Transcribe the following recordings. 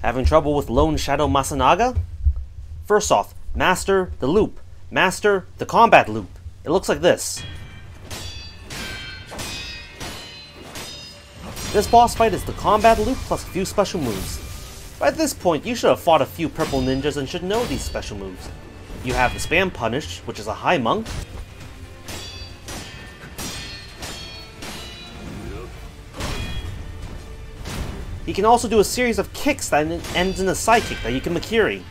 Having trouble with Lone Shadow Masanaga? First off, master the loop. Master the combat loop. It looks like this. This boss fight is the combat loop plus a few special moves. By this point, you should have fought a few purple ninjas and should know these special moves. You have the Spam Punish, which is a high monk. He can also do a series of kicks that ends in a side kick that you can Makiri.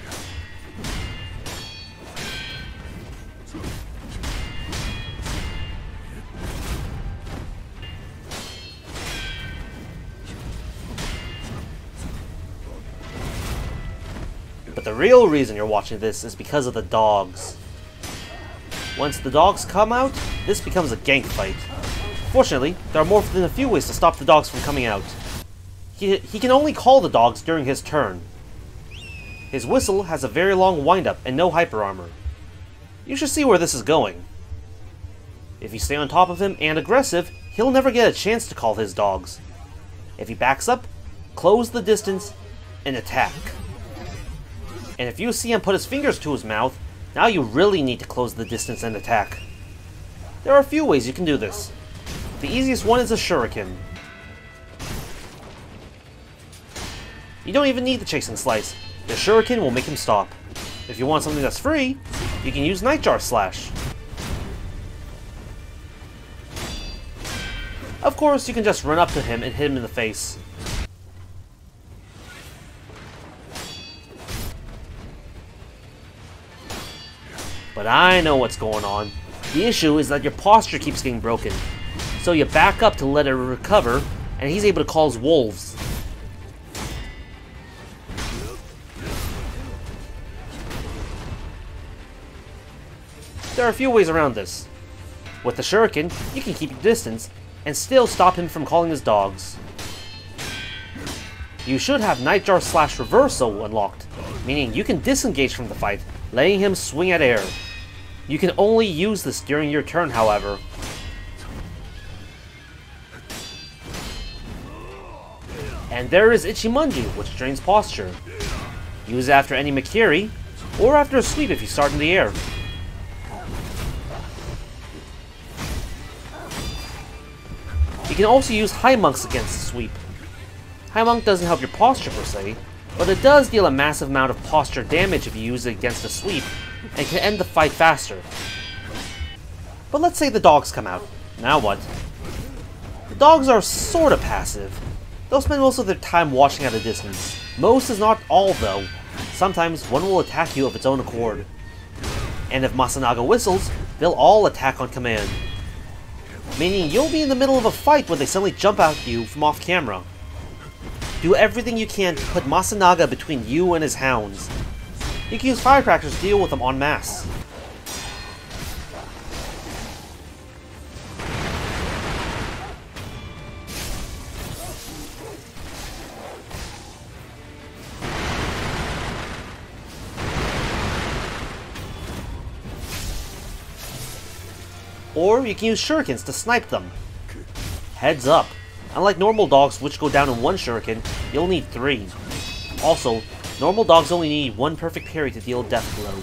But the real reason you're watching this is because of the dogs. Once the dogs come out, this becomes a gank fight. Fortunately, there are more than a few ways to stop the dogs from coming out. He can only call the dogs during his turn. His whistle has a very long wind-up and no hyper armor. You should see where this is going. If you stay on top of him and aggressive, he'll never get a chance to call his dogs. If he backs up, close the distance, and attack. And if you see him put his fingers to his mouth, now you really need to close the distance and attack. There are a few ways you can do this. The easiest one is a shuriken. You don't even need the chasing slice. The shuriken will make him stop. If you want something that's free, you can use Nightjar Slash. Of course, you can just run up to him and hit him in the face. But I know what's going on. The issue is that your posture keeps getting broken. So you back up to let it recover, and he's able to call his wolves. There are a few ways around this. With the shuriken, you can keep your distance, and still stop him from calling his dogs. You should have Nightjar Slash Reversal unlocked, meaning you can disengage from the fight, letting him swing at air. You can only use this during your turn, however. And there is Ichimonji, which drains posture. Use it after any Makiri, or after a sweep if you start in the air. You can also use High Monks against the sweep. High Monk doesn't help your posture per se, but it does deal a massive amount of posture damage if you use it against a sweep, and can end the fight faster. But let's say the dogs come out. Now what? The dogs are sorta passive. They'll spend most of their time watching at a distance. Most is not all though. Sometimes one will attack you of its own accord. And if Masanaga whistles, they'll all attack on command. Meaning you'll be in the middle of a fight when they suddenly jump at you from off camera. Do everything you can to put Masanaga between you and his hounds. You can use firecrackers to deal with them en masse. Or you can use shurikens to snipe them. Heads up, unlike normal dogs which go down in one shuriken, you'll need 3. Also, normal dogs only need 1 perfect parry to deal a death blow.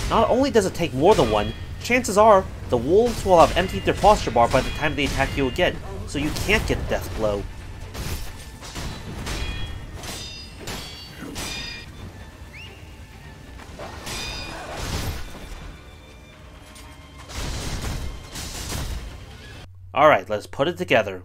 Not only does it take more than 1, chances are the wolves will have emptied their posture bar by the time they attack you again, so you can't get a death blow. Alright, let's put it together.